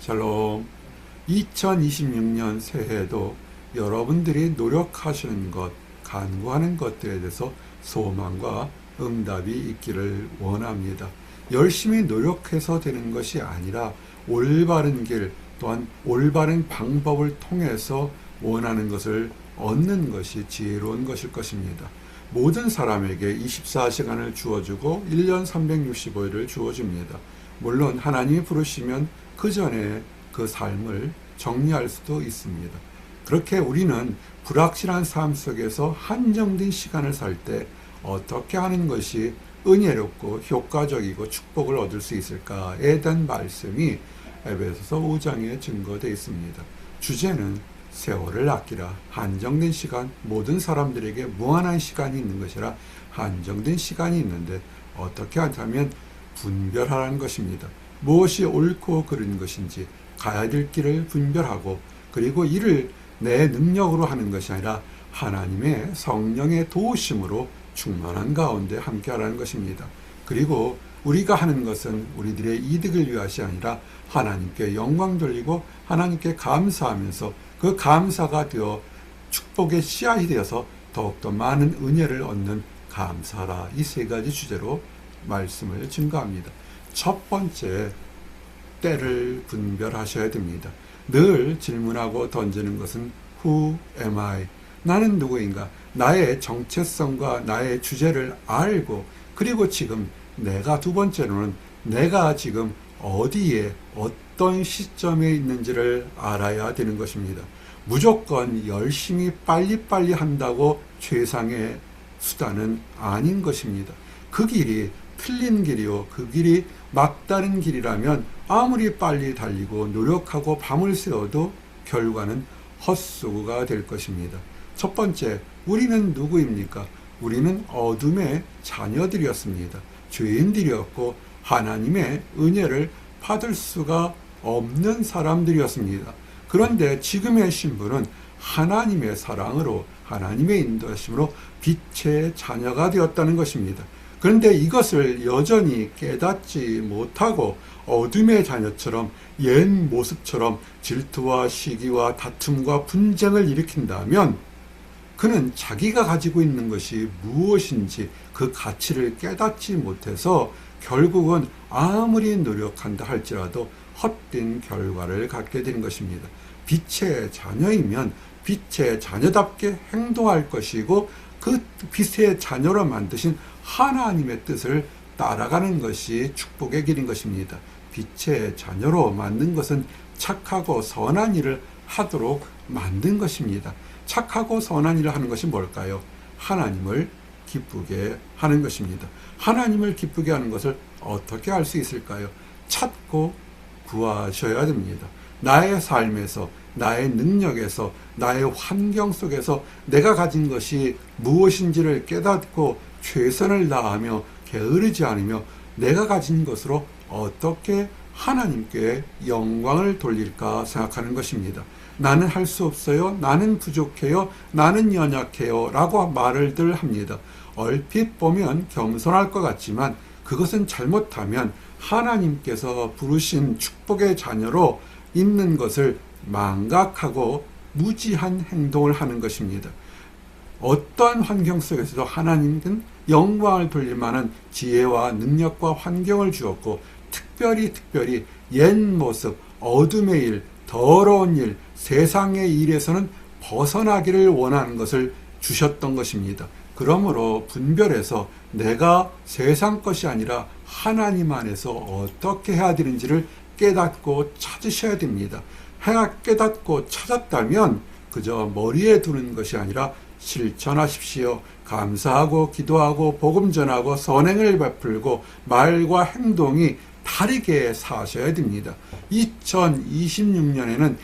샬롬. 2026년 새해에도 여러분들이 노력하시는 것, 간구하는 것들에 대해서 소망과 응답이 있기를 원합니다. 열심히 노력해서 되는 것이 아니라 올바른 길, 또한 올바른 방법을 통해서 원하는 것을 얻는 것이 지혜로운 것일 것입니다. 모든 사람에게 24시간을 주어주고 1년 365일을 주어줍니다. 물론 하나님이 부르시면 그 전에 그 삶을 정리할 수도 있습니다. 그렇게 우리는 불확실한 삶 속에서 한정된 시간을 살 때 어떻게 하는 것이 은혜롭고 효과적이고 축복을 얻을 수 있을까에 대한 말씀이 에베소서 5장에 증거되어 있습니다. 주제는 세월을 아끼라. 한정된 시간, 모든 사람들에게 무한한 시간이 있는 것이라 한정된 시간이 있는데 어떻게 하냐면 분별하라는 것입니다. 무엇이 옳고 그른 것인지 가야 될 길을 분별하고, 그리고 이를 내 능력으로 하는 것이 아니라 하나님의 성령의 도우심으로 충만한 가운데 함께하라는 것입니다. 그리고 우리가 하는 것은 우리들의 이득을 위하시 아니라 하나님께 영광 돌리고 하나님께 감사하면서 그 감사가 되어 축복의 씨앗이 되어서 더욱더 많은 은혜를 얻는 감사라. 이 세 가지 주제로 말씀을 증거합니다. 첫 번째, 때를 분별하셔야 됩니다. 늘 질문하고 던지는 것은 Who am I? 나는 누구인가? 나의 정체성과 나의 주제를 알고, 그리고 지금 내가, 두 번째로는 내가 지금 어디에 어떤 시점에 있는지를 알아야 되는 것입니다. 무조건 열심히 빨리빨리 한다고 최상의 수단은 아닌 것입니다. 그 길이 틀린 길이요, 그 길이 막다른 길이라면 아무리 빨리 달리고 노력하고 밤을 새워도 결과는 헛수고가 될 것입니다. 첫 번째, 우리는 누구입니까? 우리는 어둠의 자녀들이었습니다. 죄인들이었고 하나님의 은혜를 받을 수가 없는 사람들이었습니다. 그런데 지금의 신분은 하나님의 사랑으로, 하나님의 인도하심으로 빛의 자녀가 되었다는 것입니다. 그런데 이것을 여전히 깨닫지 못하고 어둠의 자녀처럼 옛 모습처럼 질투와 시기와 다툼과 분쟁을 일으킨다면 그는 자기가 가지고 있는 것이 무엇인지 그 가치를 깨닫지 못해서 결국은 아무리 노력한다 할지라도 헛된 결과를 갖게 되는 것입니다. 빛의 자녀이면 빛의 자녀답게 행동할 것이고, 그 빛의 자녀로 만드신 하나님의 뜻을 따라가는 것이 축복의 길인 것입니다. 빛의 자녀로 만든 것은 착하고 선한 일을 하도록 만든 것입니다. 착하고 선한 일을 하는 것이 뭘까요? 하나님을 기쁘게 하는 것입니다. 하나님을 기쁘게 하는 것을 어떻게 할 수 있을까요? 찾고 구하셔야 됩니다. 나의 삶에서, 나의 능력에서, 나의 환경 속에서 내가 가진 것이 무엇인지를 깨닫고 최선을 다하며 게으르지 않으며 내가 가진 것으로 어떻게 하나님께 영광을 돌릴까 생각하는 것입니다. 나는 할 수 없어요, 나는 부족해요, 나는 연약해요 라고 말을들 합니다. 얼핏 보면 겸손할 것 같지만 그것은 잘못하면 하나님께서 부르신 축복의 자녀로 있는 것을 망각하고 무지한 행동을 하는 것입니다. 어떠한 환경 속에서도 하나님은 영광을 돌릴 만한 지혜와 능력과 환경을 주었고, 특별히 옛 모습, 어둠의 일, 더러운 일, 세상의 일에서는 벗어나기를 원하는 것을 주셨던 것입니다. 그러므로 분별해서 내가 세상 것이 아니라 하나님 안에서 어떻게 해야 되는지를 깨닫고 찾으셔야 됩니다. 깨닫고 찾았다면 그저 머리에 두는 것이 아니라 실천하십시오. 감사하고 기도하고 복음 전하고 선행을 베풀고 말과 행동이 다르게 사셔야 됩니다. 2026년에는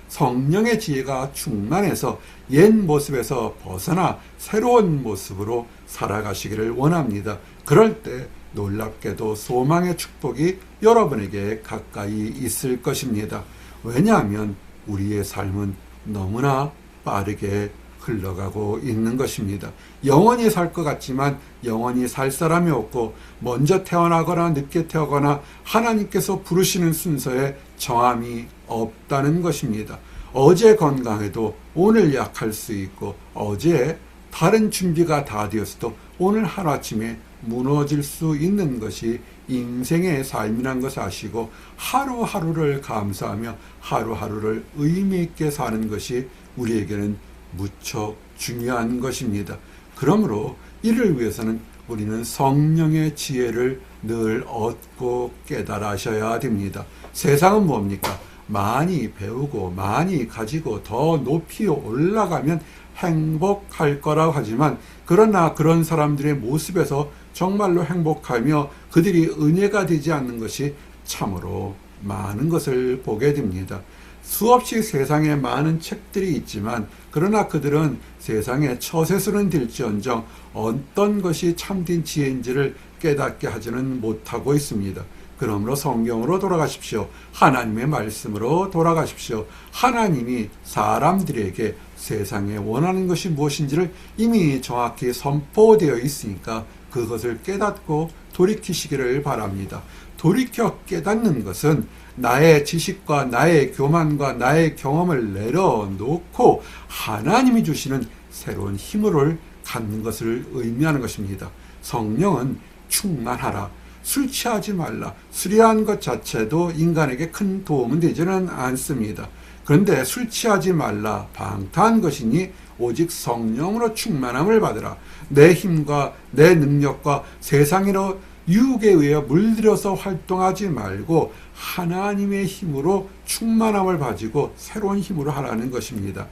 성령의 지혜가 충만해서 옛 모습에서 벗어나 새로운 모습으로 살아가시기를 원합니다. 그럴 때 놀랍게도 소망의 축복이 여러분에게 가까이 있을 것입니다. 왜냐하면 우리의 삶은 너무나 빠르게 흘러가고 있는 것입니다. 영원히 살 것 같지만 영원히 살 사람이 없고, 먼저 태어나거나 늦게 태어나거나 하나님께서 부르시는 순서에 정함이 없다는 것입니다. 어제 건강해도 오늘 약할 수 있고, 어제 다른 준비가 다 되었어도 오늘 하루아침에 무너질 수 있는 것이 인생의 삶이란 것을 아시고, 하루하루를 감사하며 하루하루를 의미 있게 사는 것이 우리에게는 무척 중요한 것입니다. 그러므로 이를 위해서는 우리는 성령의 지혜를 늘 얻고 깨달으셔야 됩니다. 세상은 뭡니까? 많이 배우고 많이 가지고 더 높이 올라가면 행복할 거라고 하지만, 그러나 그런 사람들의 모습에서 정말로 행복하며 그들이 은혜가 되지 않는 것이 참으로 많은 것을 보게 됩니다. 수없이 세상에 많은 책들이 있지만, 그러나 그들은 세상에 처세술은 될지언정 어떤 것이 참된 지혜인지를 깨닫게 하지는 못하고 있습니다. 그러므로 성경으로 돌아가십시오. 하나님의 말씀으로 돌아가십시오. 하나님이 사람들에게 세상에 원하는 것이 무엇인지를 이미 정확히 선포되어 있으니까 그것을 깨닫고 돌이키시기를 바랍니다. 돌이켜 깨닫는 것은 나의 지식과 나의 교만과 나의 경험을 내려놓고 하나님이 주시는 새로운 힘을 갖는 것을 의미하는 것입니다. 성령은 충만하라, 술 취하지 말라, 술이라는 것 자체도 인간에게 큰 도움은 되지는 않습니다. 그런데 술 취하지 말라, 방탕한 것이니 오직 성령으로 충만함을 받으라. 내 힘과 내 능력과 세상으로 유혹에 의해 물들여서 활동하지 말고 하나님의 힘으로 충만함을 가지고 새로운 힘으로 하라는 것입니다.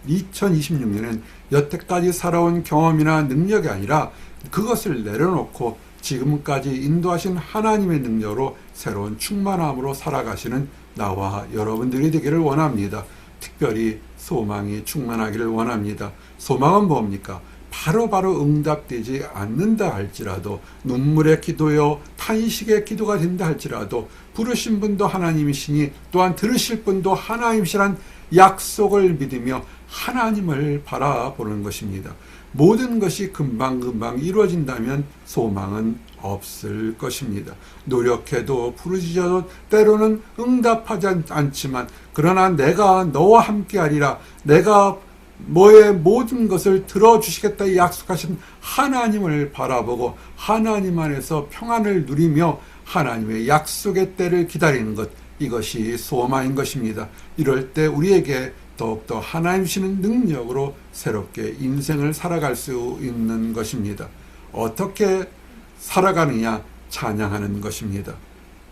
2026년엔 여태까지 살아온 경험이나 능력이 아니라 그것을 내려놓고 지금까지 인도하신 하나님의 능력으로 새로운 충만함으로 살아가시는 나와 여러분들이 되기를 원합니다. 특별히 소망이 충만하기를 원합니다. 소망은 뭡니까? 바로바로 응답되지 않는다 할지라도, 눈물의 기도요 탄식의 기도가 된다 할지라도 부르신 분도 하나님이시니 또한 들으실 분도 하나님이시란 약속을 믿으며 하나님을 바라보는 것입니다. 모든 것이 금방금방 이루어진다면 소망은 없을 것입니다. 노력해도 부르짖어도 때로는 응답하지 않지만, 그러나 내가 너와 함께하리라, 내가 너의 모든 것을 들어주시겠다 약속하신 하나님을 바라보고 하나님 안에서 평안을 누리며 하나님의 약속의 때를 기다리는 것, 이것이 소망인 것입니다. 이럴 때 우리에게 더욱더 하나님 주시는 능력으로 새롭게 인생을 살아갈 수 있는 것입니다. 어떻게 살아가느냐? 찬양하는 것입니다.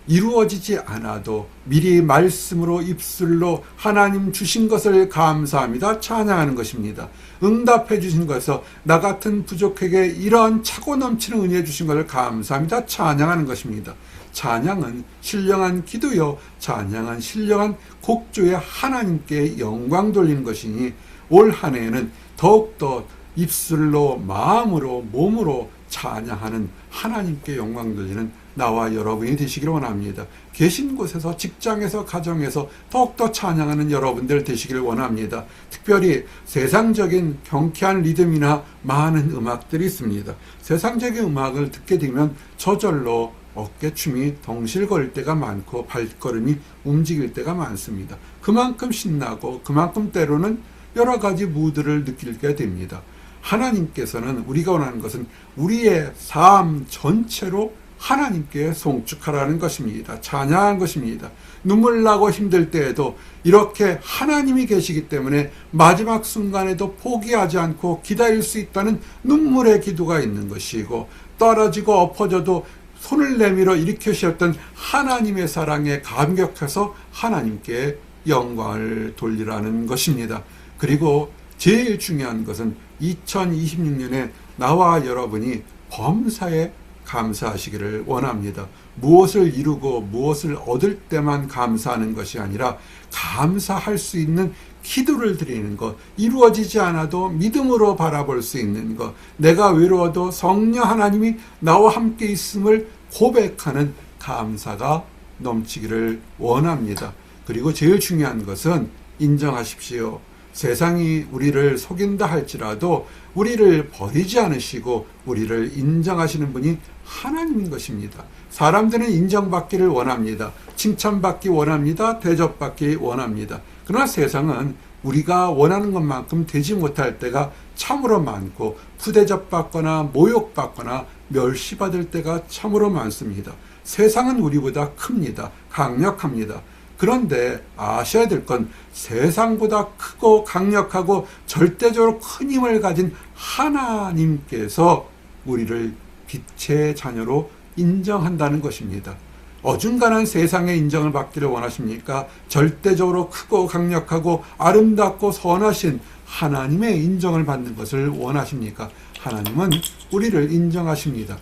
이루어지지 않아도 미리 말씀으로 입술로 하나님 주신 것을 감사합니다. 찬양하는 것입니다. 응답해 주신 것에서 나 같은 부족에게 이러한 차고 넘치는 은혜 주신 것을 감사합니다. 찬양하는 것입니다. 찬양은 신령한 기도요, 찬양은 신령한 곡조에 하나님께 영광 돌리는 것이니 올 한 해에는 더욱더 입술로 마음으로 몸으로 찬양하는, 하나님께 영광 돌리는 나와 여러분이 되시기를 원합니다. 계신 곳에서, 직장에서, 가정에서 더욱더 찬양하는 여러분들 되시기를 원합니다. 특별히 세상적인 경쾌한 리듬이나 많은 음악들이 있습니다. 세상적인 음악을 듣게 되면 저절로 어깨춤이 덩실거릴 때가 많고 발걸음이 움직일 때가 많습니다. 그만큼 신나고 그만큼 때로는 여러 가지 무드를 느끼게 됩니다. 하나님께서는, 우리가 원하는 것은 우리의 삶 전체로 하나님께 송축하라는 것입니다. 찬양하는 것입니다. 눈물 나고 힘들 때에도 이렇게 하나님이 계시기 때문에 마지막 순간에도 포기하지 않고 기다릴 수 있다는 눈물의 기도가 있는 것이고, 떨어지고 엎어져도 손을 내밀어 일으키셨던 하나님의 사랑에 감격해서 하나님께 영광을 돌리라는 것입니다. 그리고 제일 중요한 것은 2026년에 나와 여러분이 범사에 감사하시기를 원합니다. 무엇을 이루고 무엇을 얻을 때만 감사하는 것이 아니라 감사할 수 있는 기도를 드리는 것, 이루어지지 않아도 믿음으로 바라볼 수 있는 것, 내가 외로워도 성령 하나님이 나와 함께 있음을 고백하는 감사가 넘치기를 원합니다. 그리고 제일 중요한 것은 인정하십시오. 세상이 우리를 속인다 할지라도 우리를 버리지 않으시고 우리를 인정하시는 분이 하나님인 것입니다. 사람들은 인정받기를 원합니다. 칭찬받기 원합니다. 대접받기 원합니다. 그러나 세상은 우리가 원하는 것만큼 되지 못할 때가 참으로 많고 부대접받거나 모욕받거나 멸시받을 때가 참으로 많습니다. 세상은 우리보다 큽니다. 강력합니다. 그런데 아셔야 될 건 세상보다 크고 강력하고 절대적으로 큰 힘을 가진 하나님께서 우리를 빛의 자녀로 인정한다는 것입니다. 어중간한 세상의 인정을 받기를 원하십니까? 절대적으로 크고 강력하고 아름답고 선하신 하나님의 인정을 받는 것을 원하십니까? 하나님은 우리를 인정하십니다.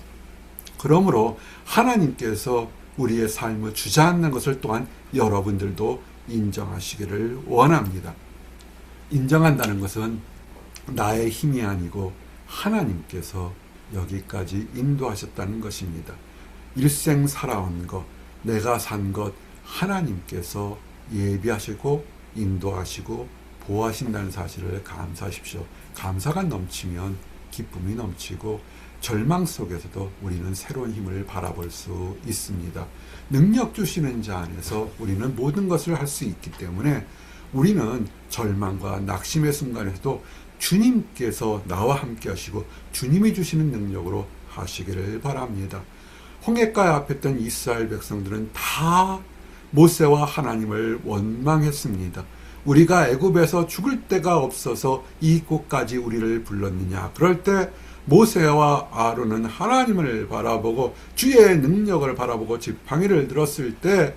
그러므로 하나님께서 우리의 삶을 주장하는 것을 또한 여러분들도 인정하시기를 원합니다. 인정한다는 것은 나의 힘이 아니고 하나님께서 여기까지 인도하셨다는 것입니다. 일생 살아온 것, 내가 산 것 하나님께서 예비하시고 인도하시고 보호하신다는 사실을 감사하십시오. 감사가 넘치면 기쁨이 넘치고 절망 속에서도 우리는 새로운 힘을 바라볼 수 있습니다. 능력 주시는 자 안에서 우리는 모든 것을 할 수 있기 때문에 우리는 절망과 낙심의 순간에서도 주님께서 나와 함께 하시고 주님이 주시는 능력으로 하시기를 바랍니다. 홍해가에 앞했던 이스라엘 백성들은 다 모세와 하나님을 원망했습니다. 우리가 애굽에서 죽을 데가 없어서 이곳까지 우리를 불렀느냐. 그럴 때 모세와 아론은 하나님을 바라보고 주의 능력을 바라보고 지팡이를 들었을 때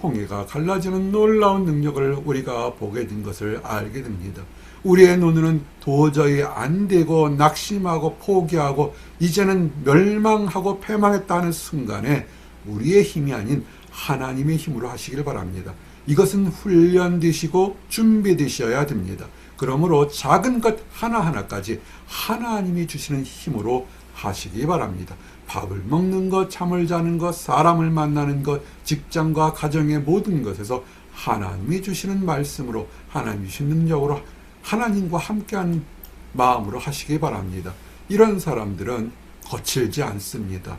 홍해가 갈라지는 놀라운 능력을 우리가 보게 된 것을 알게 됩니다. 우리의 눈으로는 도저히 안 되고 낙심하고 포기하고 이제는 멸망하고 패망했다는 순간에 우리의 힘이 아닌 하나님의 힘으로 하시길 바랍니다. 이것은 훈련되시고 준비되셔야 됩니다. 그러므로 작은 것 하나하나까지 하나님이 주시는 힘으로 하시기 바랍니다. 밥을 먹는 것, 잠을 자는 것, 사람을 만나는 것, 직장과 가정의 모든 것에서 하나님이 주시는 말씀으로 하나님이 주시는 능력으로 하나님과 함께하는 마음으로 하시기 바랍니다. 이런 사람들은 거칠지 않습니다.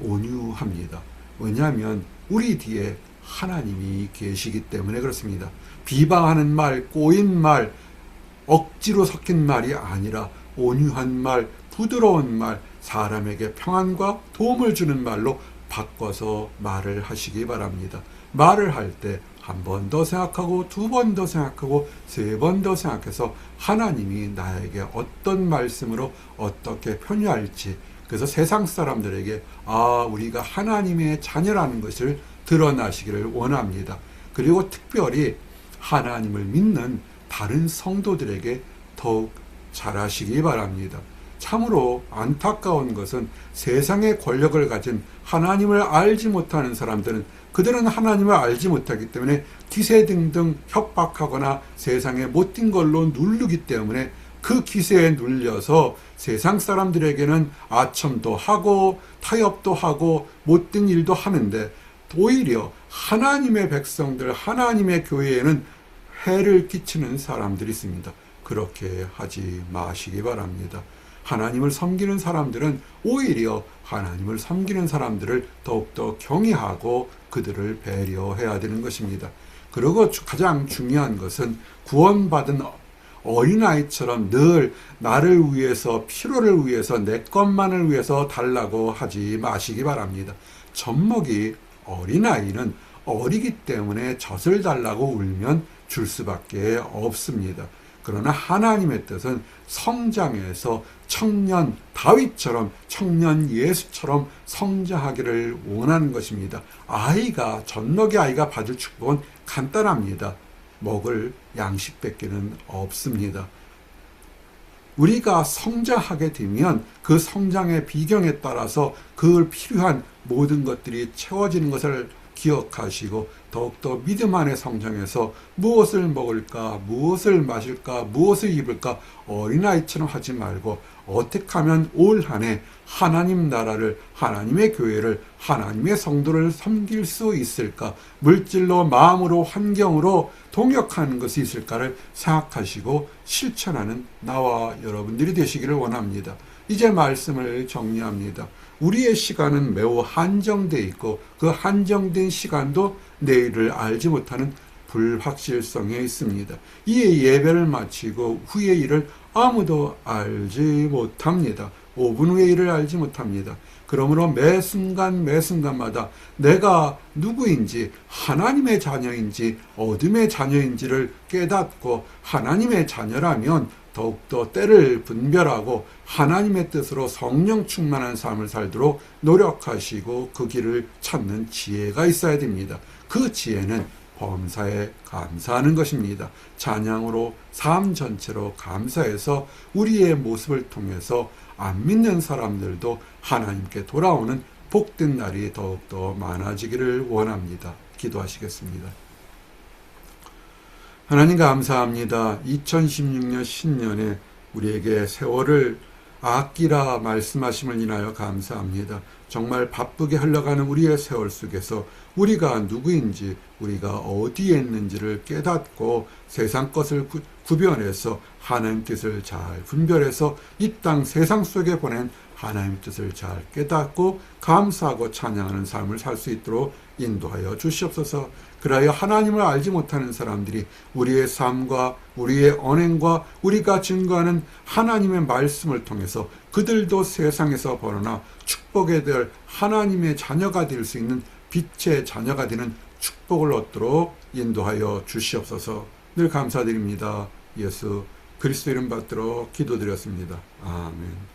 온유합니다. 왜냐하면 우리 뒤에 하나님이 계시기 때문에 그렇습니다. 비방하는 말, 꼬인 말, 억지로 섞인 말이 아니라 온유한 말, 부드러운 말, 사람에게 평안과 도움을 주는 말로 바꿔서 말을 하시기 바랍니다. 말을 할 때 한 번 더 생각하고 두 번 더 생각하고 세 번 더 생각해서 하나님이 나에게 어떤 말씀으로 어떻게 편유할지, 그래서 세상 사람들에게 우리가 하나님의 자녀라는 것을 드러나시기를 원합니다. 그리고 특별히 하나님을 믿는 다른 성도들에게 더욱 잘하시기 바랍니다. 참으로 안타까운 것은 세상의 권력을 가진 하나님을 알지 못하는 사람들은 그들은 하나님을 알지 못하기 때문에 기세 등등 협박하거나 세상에 못된 걸로 누르기 때문에 그 기세에 눌려서 세상 사람들에게는 아첨도 하고 타협도 하고 못된 일도 하는데 오히려 하나님의 백성들, 하나님의 교회에는 해를 끼치는 사람들이 있습니다. 그렇게 하지 마시기 바랍니다. 하나님을 섬기는 사람들은 오히려 하나님을 섬기는 사람들을 더욱더 경외하고 그들을 배려해야 되는 것입니다. 그리고 가장 중요한 것은 구원받은 어린아이처럼 늘 나를 위해서, 필요를 위해서, 내 것만을 위해서 달라고 하지 마시기 바랍니다. 젖먹이 어린아이는 어리기 때문에 젖을 달라고 울면 줄 수밖에 없습니다. 그러나 하나님의 뜻은 성장해서 청년 다윗처럼, 청년 예수처럼 성장하기를 원하는 것입니다. 젖먹이 아이가 받을 축복은 간단합니다. 먹을 양식밖에는 없습니다. 우리가 성장하게 되면 그 성장의 비경에 따라서 그 필요한 모든 것들이 채워지는 것을 기억하시고 더욱더 믿음 안에 성장해서 무엇을 먹을까, 무엇을 마실까, 무엇을 입을까 어린아이처럼 하지 말고 어떻게 하면 올 한 해 하나님 나라를, 하나님의 교회를, 하나님의 성도를 섬길 수 있을까, 물질로, 마음으로, 환경으로 동역하는 것이 있을까를 생각하시고 실천하는 나와 여러분들이 되시기를 원합니다. 이제 말씀을 정리합니다. 우리의 시간은 매우 한정되어 있고 그 한정된 시간도 내일을 알지 못하는 불확실성에 있습니다. 이에 예배를 마치고 후의 일을 아무도 알지 못합니다. 5분 후의 일을 알지 못합니다. 그러므로 매 순간 매 순간마다 내가 누구인지, 하나님의 자녀인지 어둠의 자녀인지를 깨닫고 하나님의 자녀라면 더욱더 때를 분별하고 하나님의 뜻으로 성령 충만한 삶을 살도록 노력하시고 그 길을 찾는 지혜가 있어야 됩니다. 그 지혜는 범사에 감사하는 것입니다. 찬양으로 삶 전체로 감사해서 우리의 모습을 통해서 안 믿는 사람들도 하나님께 돌아오는 복된 날이 더욱더 많아지기를 원합니다. 기도하시겠습니다. 하나님 감사합니다. 2016년 신년에 우리에게 세월을 아끼라 말씀하심을 인하여 감사합니다. 정말 바쁘게 흘러가는 우리의 세월 속에서 우리가 누구인지, 우리가 어디에 있는지를 깨닫고 세상 것을 구별해서 하나님 뜻을 잘 분별해서 이 땅 세상 속에 보낸 하나님 뜻을 잘 깨닫고 감사하고 찬양하는 삶을 살 수 있도록 인도하여 주시옵소서. 그리하여 하나님을 알지 못하는 사람들이 우리의 삶과 우리의 언행과 우리가 증거하는 하나님의 말씀을 통해서 그들도 세상에서 벌어나 축복에 될 하나님의 자녀가 될 수 있는 빛의 자녀가 되는 축복을 얻도록 인도하여 주시옵소서. 늘 감사드립니다. 예수 그리스도 이름 받들어 기도드렸습니다. 아멘.